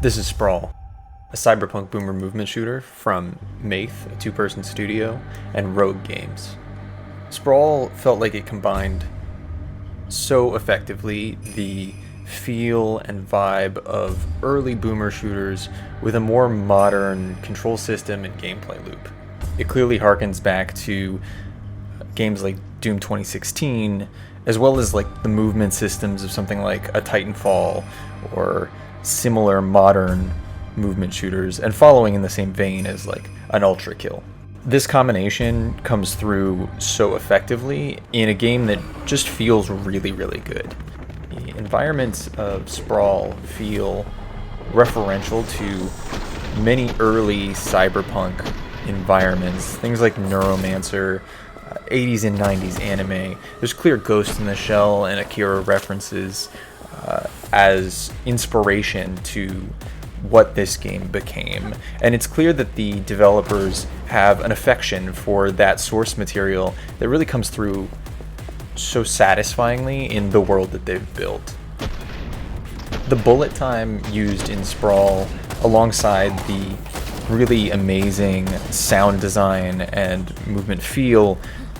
This is Sprawl, a cyberpunk boomer movement shooter from Maith, a two-person studio, and Rogue Games. Sprawl felt like it combined so effectively the feel and vibe of early boomer shooters with a more modern control system and gameplay loop. It clearly harkens back to games like Doom 2016, as well as like the movement systems of something like a Titanfall or similar modern movement shooters, and following in the same vein as like an Ultra Kill. This combination comes through so effectively in a game that just feels really, really good. The environments of Sprawl feel referential to many early cyberpunk environments, things like Neuromancer, 80s and 90s anime. There's clear Ghost in the Shell and Akira references as inspiration to what this game became. And it's clear that the developers have an affection for that source material that really comes through so satisfyingly in the world that they've built. The bullet time used in Sprawl, alongside the really amazing sound design and movement feel,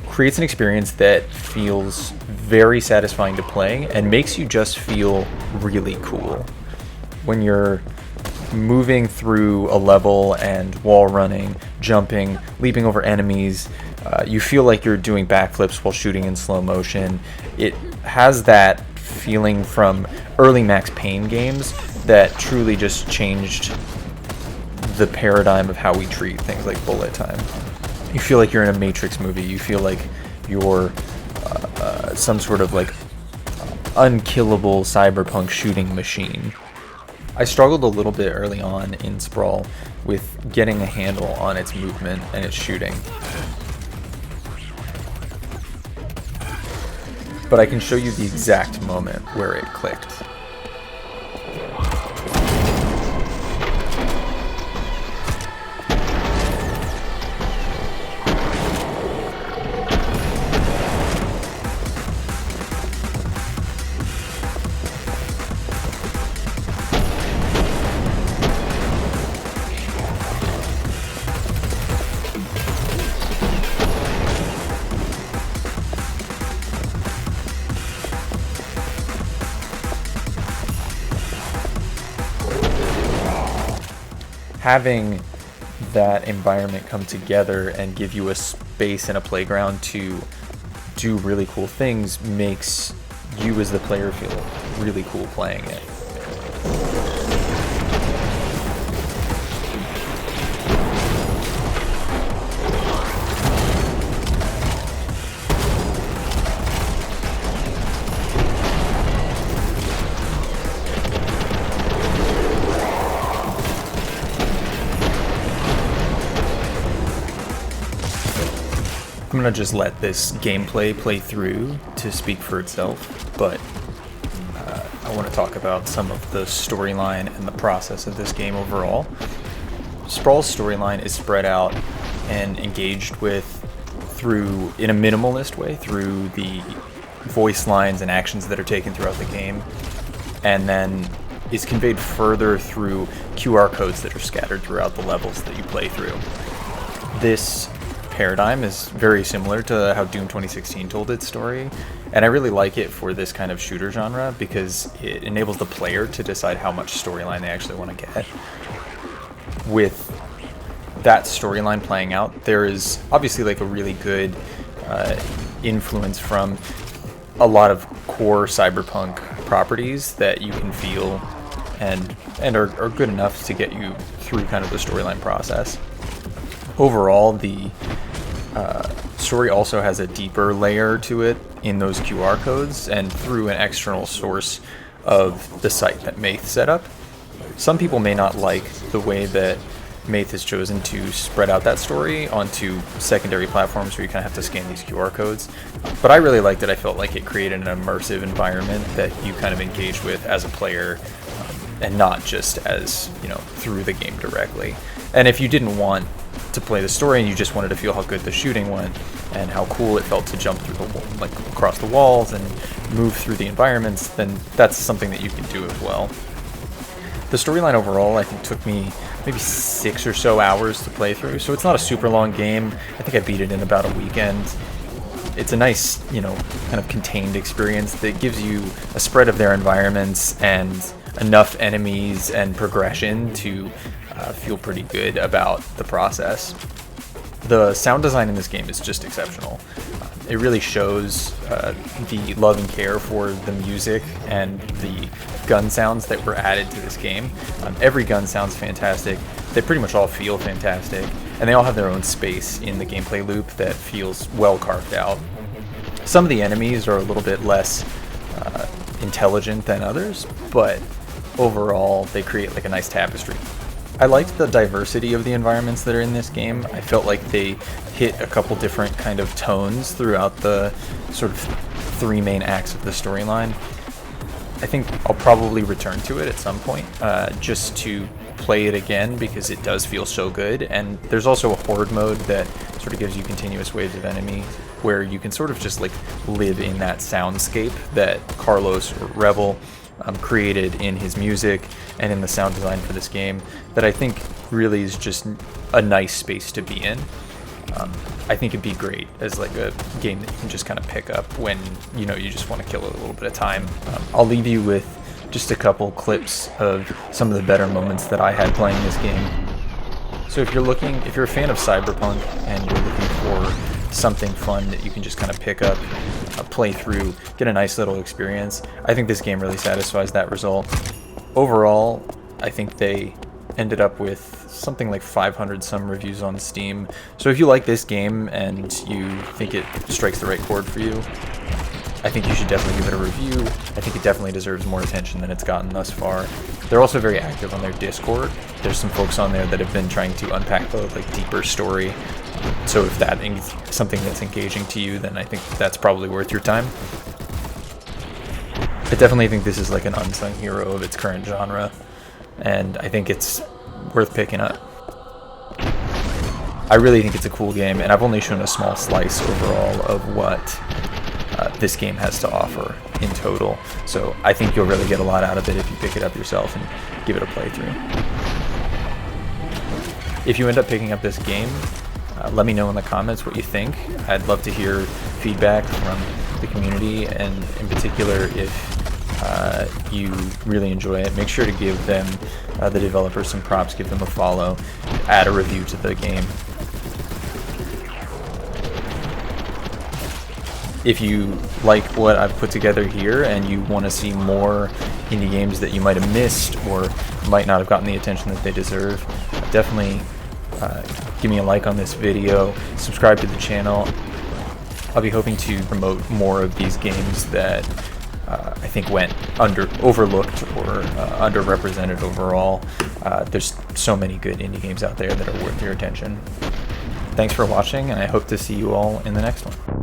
creates an experience that feels very satisfying to play and makes you just feel really cool. When you're moving through a level and wall running, jumping, leaping over enemies, you feel like you're doing backflips while shooting in slow motion. It has that feeling from early Max Payne games that truly just changed the paradigm of how we treat things like bullet time. You feel like you're in a Matrix movie. You feel like you're some sort of like unkillable cyberpunk shooting machine. I struggled a little bit early on in Sprawl with getting a handle on its movement and its shooting. But I can show you the exact moment where it clicked. Having that environment come together and give you a space and a playground to do really cool things makes you as the player feel really cool playing it. I'm gonna just let this gameplay play through to speak for itself, but I want to talk about some of the storyline and the process of this game overall. Sprawl's storyline is spread out and engaged with through, in a minimalist way, through the voice lines and actions that are taken throughout the game, and then is conveyed further through QR codes that are scattered throughout the levels that you play through. This paradigm is very similar to how Doom 2016 told its story, and I really like it for this kind of shooter genre because it enables the player to decide how much storyline they actually want to get. With that storyline playing out, there is obviously like a really good influence from a lot of core cyberpunk properties that you can feel and are good enough to get you through kind of the storyline process. Overall, the story also has a deeper layer to it in those QR codes and through an external source of the site that Maith set up. Some people may not like the way that Maith has chosen to spread out that story onto secondary platforms where you kind of have to scan these QR codes, but I really liked it. I felt like it created an immersive environment that you kind of engage with as a player, and not just as, you know, through the game directly. And if you didn't want to play the story and you just wanted to feel how good the shooting went and how cool it felt to jump through the like across the walls and move through the environments, then that's something that you can do as well. The storyline overall, I think, took me maybe 6 or so hours to play through, so it's not a super long game. I think I beat it in about a weekend. It's a nice, kind of contained experience that gives you a spread of their environments and enough enemies and progression to feel pretty good about the process. The sound design in this game is just exceptional. It really shows the love and care for the music and the gun sounds that were added to this game. Every gun sounds fantastic. They pretty much all feel fantastic, and they all have their own space in the gameplay loop that feels well carved out. Some of the enemies are a little bit less intelligent than others, but overall they create like a nice tapestry. I liked the diversity of the environments that are in this game. I felt like they hit a couple different kind of tones throughout the sort of 3 main acts of the storyline. I think I'll probably return to it at some point, just to play it again because it does feel so good. And there's also a horde mode that sort of gives you continuous waves of enemies where you can sort of just like live in that soundscape that Carlos or Rebel created in his music and in the sound design for this game, that I think really is just a nice space to be in. I think it'd be great as like a game that you can just kind of pick up when you just want to kill a little bit of time. I'll leave you with just a couple clips of some of the better moments that I had playing this game. So if you're a fan of Cyberpunk and you're looking for something fun that you can just kind of pick up, play through, get a nice little experience, I think this game really satisfies that result. Overall, I think they ended up with something like 500 some reviews on Steam. So if you like this game and you think it strikes the right chord for you, I think you should definitely give it a review. I think it definitely deserves more attention than it's gotten thus far. They're also very active on their Discord. There's some folks on there that have been trying to unpack the deeper story. So if that is something that's engaging to you, then I think that's probably worth your time. I definitely think this is like an unsung hero of its current genre, and I think it's worth picking up. I really think it's a cool game, and I've only shown a small slice overall of what this game has to offer in total. So I think you'll really get a lot out of it if you pick it up yourself and give it a playthrough. If you end up picking up this game, let me know in the comments what you think. I'd love to hear feedback from the community, and in particular if you really enjoy it, make sure to give them, the developers, some props, give them a follow, add a review to the game. If you like what I've put together here and you want to see more indie games that you might have missed or might not have gotten the attention that they deserve, definitely give me a like on this video, subscribe to the channel. I'll be hoping to promote more of these games that I think went overlooked or underrepresented overall. There's so many good indie games out there that are worth your attention. Thanks for watching, and I hope to see you all in the next one.